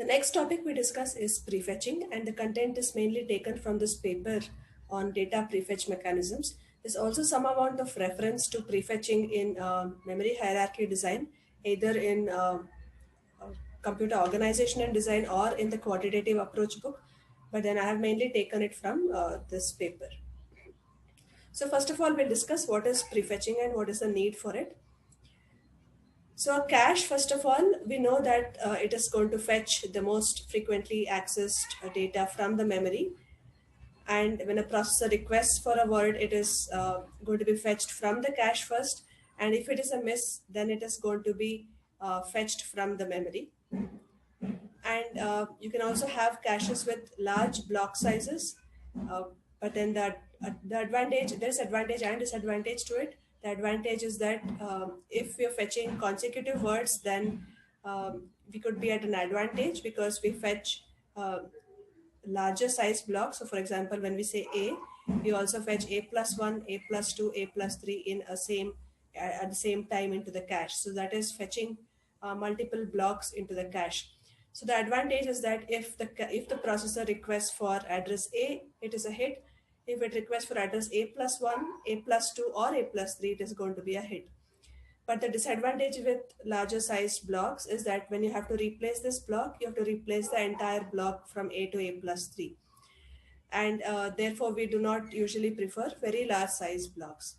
The next topic we discuss is prefetching, and the content is mainly taken from this paper on data prefetch mechanisms. There's also some amount of reference to prefetching in memory hierarchy design, either in uh, computer organization and design or in the quantitative approach book. But then I have mainly taken it from this paper. So first of all, we'll discuss what is prefetching and what is the need for it. So a cache, first of all, we know that it is going to fetch the most frequently accessed data from the memory. And when a processor requests for a word, it is going to be fetched from the cache first. And if it is a miss, then it is going to be fetched from the memory. And you can also have caches with large block sizes. Uh, but then the advantage, there's advantage and disadvantage to it. The advantage is that if we're fetching consecutive words, then we could be at an advantage because we fetch larger size blocks. So for example, when we say A, we also fetch A plus 1, A plus 2, A plus 3 in a same at the same time into the cache. So that is fetching multiple blocks into the cache. So the advantage is that if the processor requests for address A, it is a hit. If it requests for address A plus 1, A plus 2, or A plus 3, it is going to be a hit. But the disadvantage with larger sized blocks is that when you have to replace this block, you have to replace the entire block from A to A plus 3. And therefore, we do not usually prefer very large size blocks.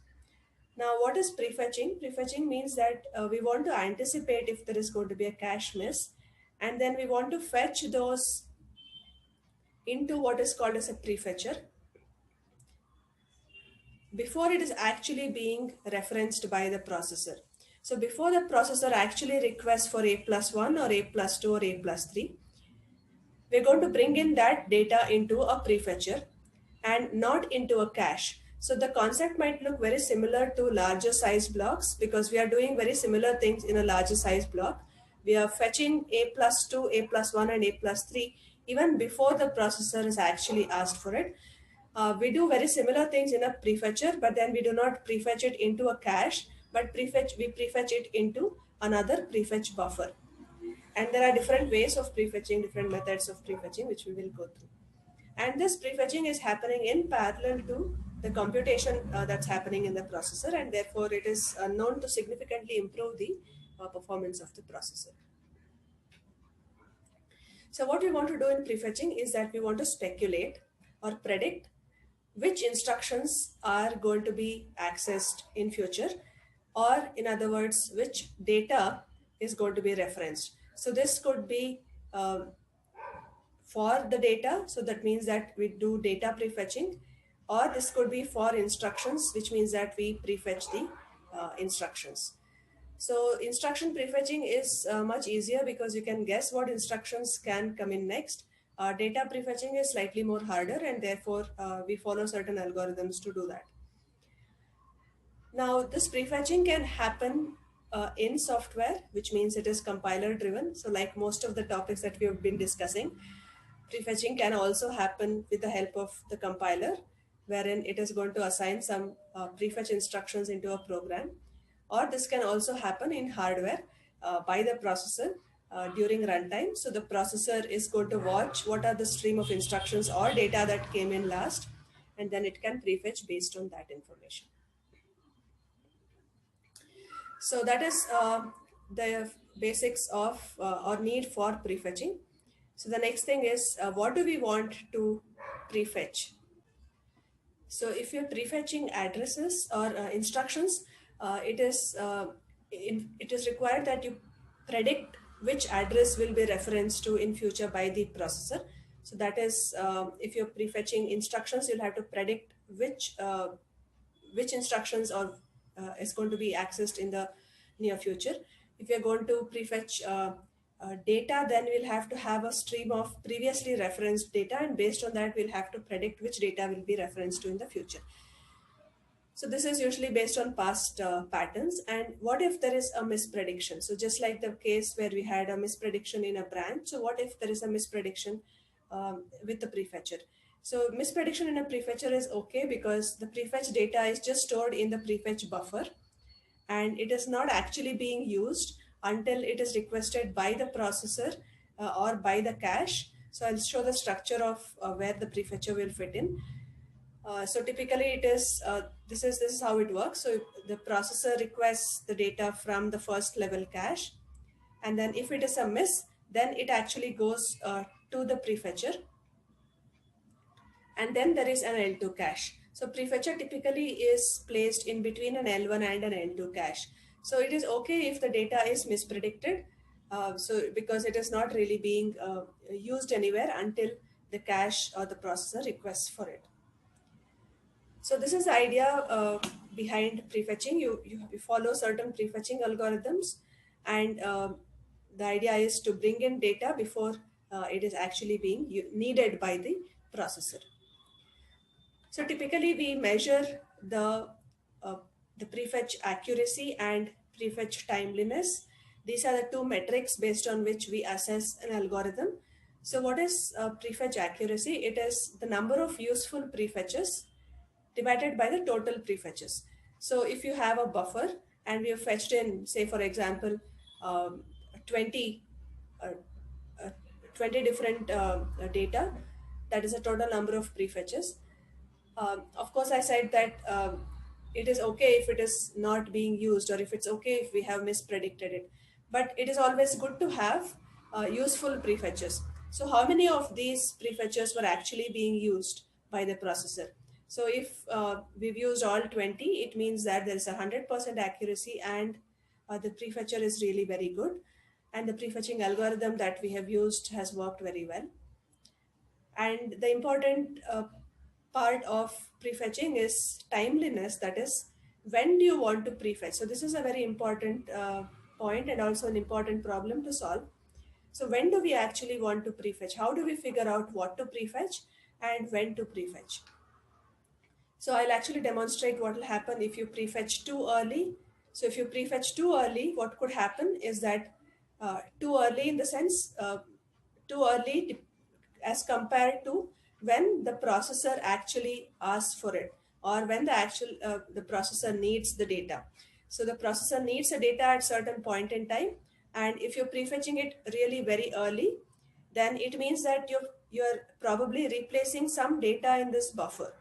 Now, what is prefetching? Prefetching means that we want to anticipate if there is going to be a cache miss, and then we want to fetch those into what is called as a prefetcher before it is actually being referenced by the processor. So before the processor actually requests for A plus 1 or A plus 2 or A plus 3, we're going to bring in that data into a prefetcher and not into a cache. So the concept might look very similar to larger size blocks because we are doing very similar things in a larger size block. We are fetching A plus 2, A plus 1, and A plus 3 even before the processor has actually asked for it. We do very similar things in a prefetcher, but then we do not prefetch it into a cache, but we prefetch it into another prefetch buffer. And there are different ways of prefetching, different methods of prefetching, which we will go through. And this prefetching is happening in parallel to the computation that's happening in the processor, and therefore it is known to significantly improve the performance of the processor. So what we want to do in prefetching is that we want to speculate or predict which instructions are going to be accessed in future, or in other words, which data is going to be referenced. So this could be for the data, so that means that we do data prefetching, or this could be for instructions, which means that we prefetch the instructions. So instruction prefetching is much easier because you can guess what instructions can come in next. Data prefetching is slightly more harder, and therefore we follow certain algorithms to do that. Now, this prefetching can happen in software, which means it is compiler driven. So like most of the topics that we have been discussing, prefetching can also happen with the help of the compiler, wherein it is going to assign some prefetch instructions into a program. Or this can also happen in hardware by the processor during runtime. So the processor is going to watch what are the stream of instructions or data that came in last, and then it can prefetch based on that information. So that is the basics of or need for prefetching. So the next thing is what do we want to prefetch? So if you're prefetching addresses or instructions, it is required that you predict which address will be referenced to in future by the processor. So that is, if you're prefetching instructions, you'll have to predict which instructions or is going to be accessed in the near future. If you're going to prefetch data, then we'll have to have a stream of previously referenced data, and based on that, we'll have to predict which data will be referenced to in the future. So this is usually based on past patterns. And what if there is a misprediction? So just like the case where we had a misprediction in a branch, so what if there is a misprediction with the prefetcher? So misprediction in a prefetcher is okay because the prefetch data is just stored in the prefetch buffer, and it is not actually being used until it is requested by the processor or by the cache. So I'll show the structure of where the prefetcher will fit in. So typically it is, this is how it works. So the processor requests the data from the first level cache, and then if it is a miss, then it actually goes to the prefetcher, and then there is an L2 cache. So prefetcher typically is placed in between an L1 and an L2 cache. So it is okay if the data is mispredicted, so because it is not really being used anywhere until the cache or the processor requests for it. So this is the idea behind prefetching. You follow certain prefetching algorithms, and the idea is to bring in data before it is actually being needed by the processor. So typically we measure uh, the prefetch accuracy and prefetch timeliness. These are the two metrics based on which we assess an algorithm. So what is prefetch accuracy? It is the number of useful prefetches divided by the total prefetches. So if you have a buffer and we have fetched in, say for example, um, 20, uh, uh, 20 different data, that is a total number of prefetches. Of course, I said that it is okay if it is not being used, or if it's okay if we have mispredicted it. But it is always good to have useful prefetches. So how many of these prefetches were actually being used by the processor? So if we've used all 20, it means that there is 100% accuracy, and the prefetcher is really very good. And the prefetching algorithm that we have used has worked very well. And the important part of prefetching is timeliness, that is, when do you want to prefetch? So this is a very important point, and also an important problem to solve. So when do we actually want to prefetch? How do we figure out what to prefetch and when to prefetch? So I'll actually demonstrate what will happen if you prefetch too early. So if you prefetch too early, what could happen is that too early in the sense, too early as compared to when the processor actually asks for it, or when the processor needs the data. So the processor needs the data at certain point in time, and if you're prefetching it really very early, then it means that you're probably replacing some data in this buffer,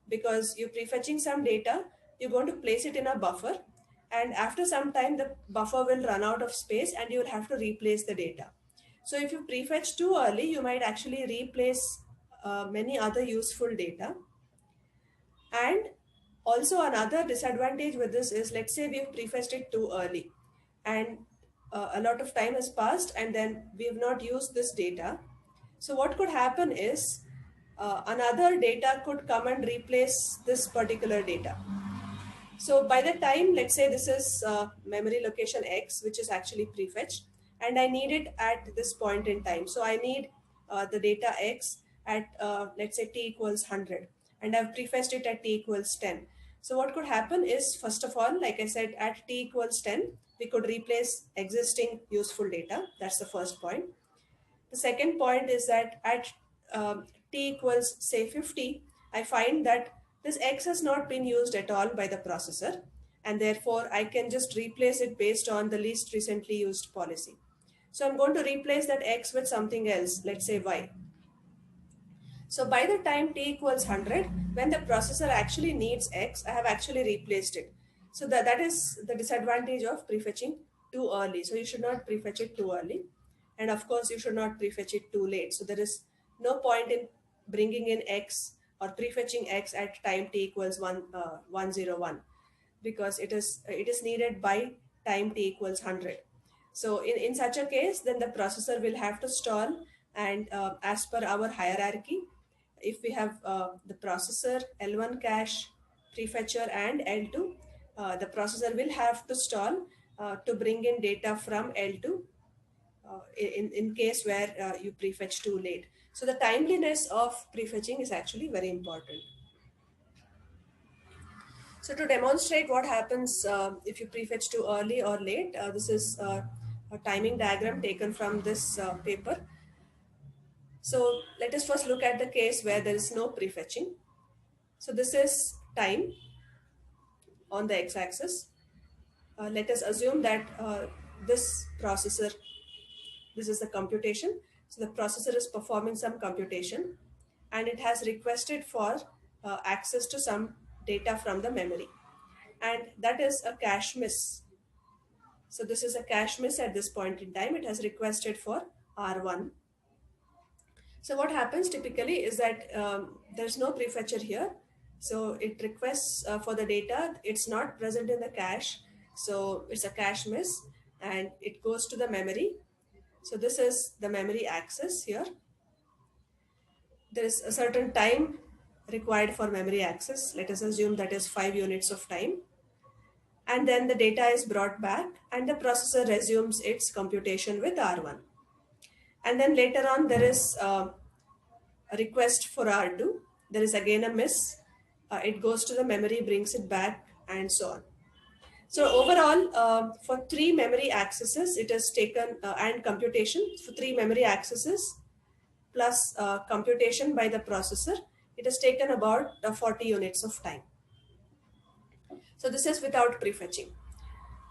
because you're prefetching some data, you're going to place it in a buffer, and after some time the buffer will run out of space and you'll have to replace the data. So if you prefetch too early, you might actually replace many other useful data. And also another disadvantage with this is, let's say we've prefetched it too early, and a lot of time has passed and then we have not used this data. So what could happen is another data could come and replace this particular data. So by the time, let's say this is memory location X, which is actually prefetched, and I need it at this point in time. So I need the data X at, let's say, t equals 100, and I've prefetched it at t equals 10. So what could happen is, first of all, like I said, at t equals 10, we could replace existing useful data. That's the first point. The second point is that at t equals, say, 50, I find that this X has not been used at all by the processor, and therefore I can just replace it based on the least recently used policy. So I'm going to replace that X with something else, let's say Y. So by the time t equals 100, when the processor actually needs X, I have actually replaced it. So that is the disadvantage of prefetching too early. So you should not prefetch it too early. And of course, you should not prefetch it too late. So there is no point in bringing in X or prefetching X at time t equals 101, because it is needed by time t equals 100. So in such a case, then the processor will have to stall, and as per our hierarchy, if we have the processor, L1 cache, prefetcher, and L2, the processor will have to stall to bring in data from L2 in case where you prefetch too late. So the timeliness of prefetching is actually very important. So to demonstrate what happens if you prefetch too early or late, this is a timing diagram taken from this paper. So let us first look at the case where there is no prefetching. So this is time on the x-axis. Let us assume that this processor This is the computation. So the processor is performing some computation and it has requested for access to some data from the memory. And that is a cache miss. So this is a cache miss at this point in time. It has requested for R1. So what happens typically is that there's no prefetcher here. So it requests for the data. It's not present in the cache. So it's a cache miss and it goes to the memory. So this is the memory access here. There is a certain time required for memory access. Let us assume that is 5 units of time. And then the data is brought back and the processor resumes its computation with R1. And then later on there is a request for R2. There is again a miss. It goes to the memory, brings it back, and so on. So overall, for 3 memory accesses, it has taken, and computation for 3 memory accesses plus computation by the processor, it has taken about 40 units of time. So this is without prefetching.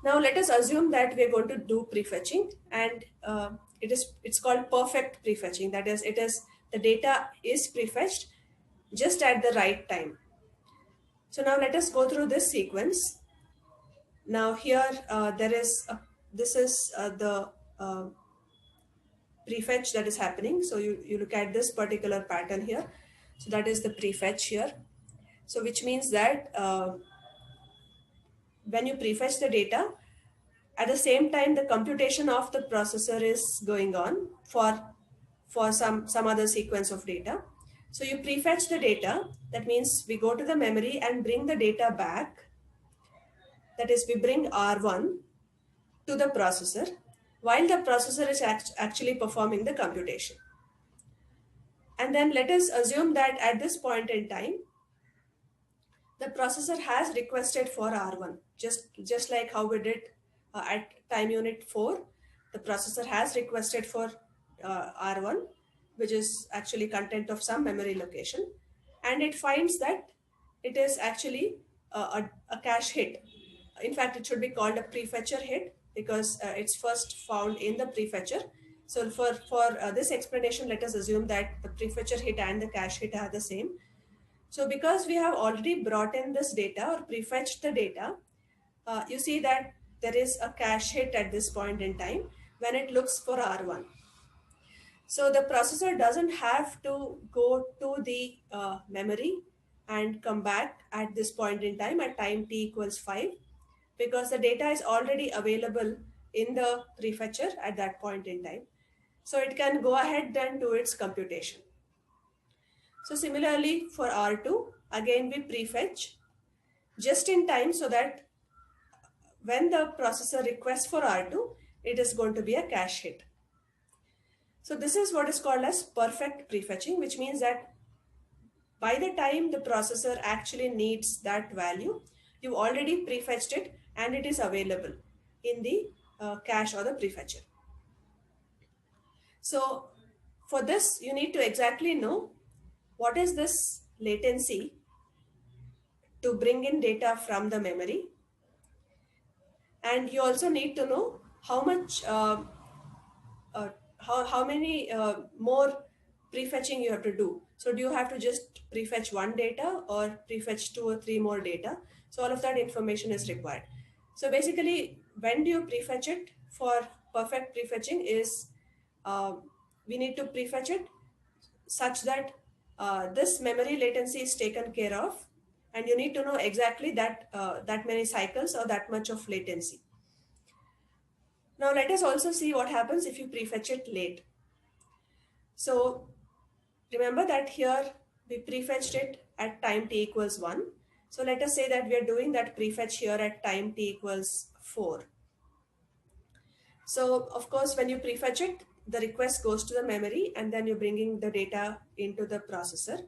Now let us assume that we are going to do prefetching, and it's called perfect prefetching. That is, the data is prefetched just at the right time. So now let us go through this sequence. Now here this is the prefetch that is happening. So you look at this particular pattern here. So that is the prefetch here. So which means that when you prefetch the data, at the same time the computation of the processor is going on for some other sequence of data. So you prefetch the data. That means we go to the memory and bring the data back. That is, we bring R1 to the processor while the processor is actually performing the computation. And then let us assume that at this point in time, the processor has requested for R1, just like how we did at time unit 4. The processor has requested for R1, which is actually content of some memory location, and it finds that it is actually a cache hit. In fact, it should be called a prefetcher hit because it's first found in the prefetcher. So for this explanation, let us assume that the prefetcher hit and the cache hit are the same. So because we have already brought in this data or prefetched the data, you see that there is a cache hit at this point in time when it looks for R1. So the processor doesn't have to go to the memory and come back at this point in time at time t equals 5, because the data is already available in the prefetcher at that point in time. So it can go ahead and do its computation. So similarly for R2, again we prefetch just in time so that when the processor requests for R2, it is going to be a cache hit. So this is what is called as perfect prefetching, which means that by the time the processor actually needs that value, you've already prefetched it and it is available in the cache or the prefetcher. So for this, you need to exactly know what is this latency to bring in data from the memory. And you also need to know how much, how many more prefetching you have to do. So do you have to just prefetch one data or prefetch 2 or 3 more data? So all of that information is required. So basically, when do you prefetch it? For perfect prefetching is we need to prefetch it such that this memory latency is taken care of, and you need to know exactly that that many cycles or that much of latency. Now let us also see what happens if you prefetch it late. So remember that here we prefetched it at time t equals 1. So let us say that we are doing that prefetch here at time t equals 4. So of course, when you prefetch it, the request goes to the memory and then you're bringing the data into the processor.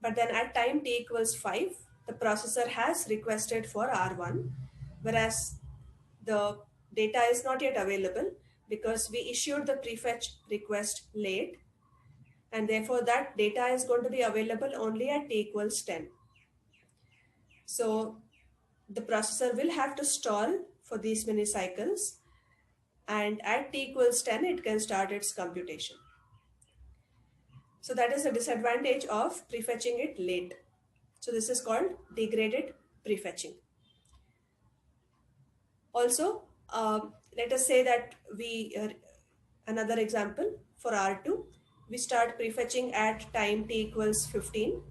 But then at time t equals 5, the processor has requested for R1, whereas the data is not yet available because we issued the prefetch request late, and therefore that data is going to be available only at t equals 10. So the processor will have to stall for these many cycles, and at t equals 10, it can start its computation. So that is the disadvantage of prefetching it late. So this is called degraded prefetching. Also, let us say that another example for R2, we start prefetching at time t equals 15,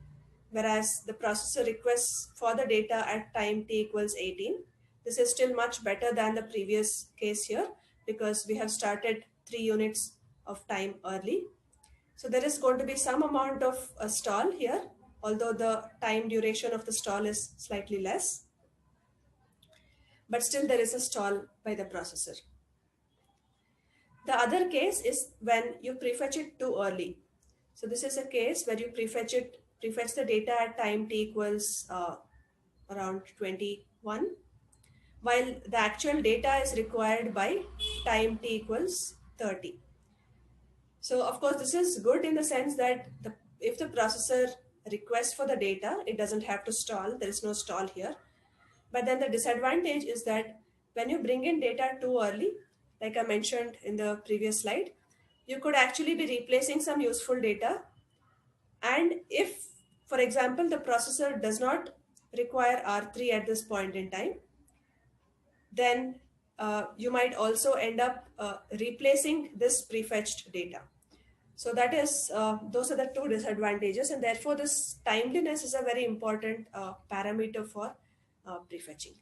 whereas the processor requests for the data at time t equals 18. This is still much better than the previous case here because we have started 3 units of time early. So there is going to be some amount of a stall here, although the time duration of the stall is slightly less, but still there is a stall by the processor. The other case is when you prefetch it too early. So this is a case where you prefetch the data at time t equals around 21, while the actual data is required by time t equals 30. So of course, this is good in the sense that if the processor requests for the data, it doesn't have to stall. There is no stall here. But then the disadvantage is that when you bring in data too early, like I mentioned in the previous slide, you could actually be replacing some useful data. And if, for example, the processor does not require R3 at this point in time, then you might also end up replacing this prefetched data. So that is, those are the two disadvantages, and therefore this timeliness is a very important parameter for prefetching.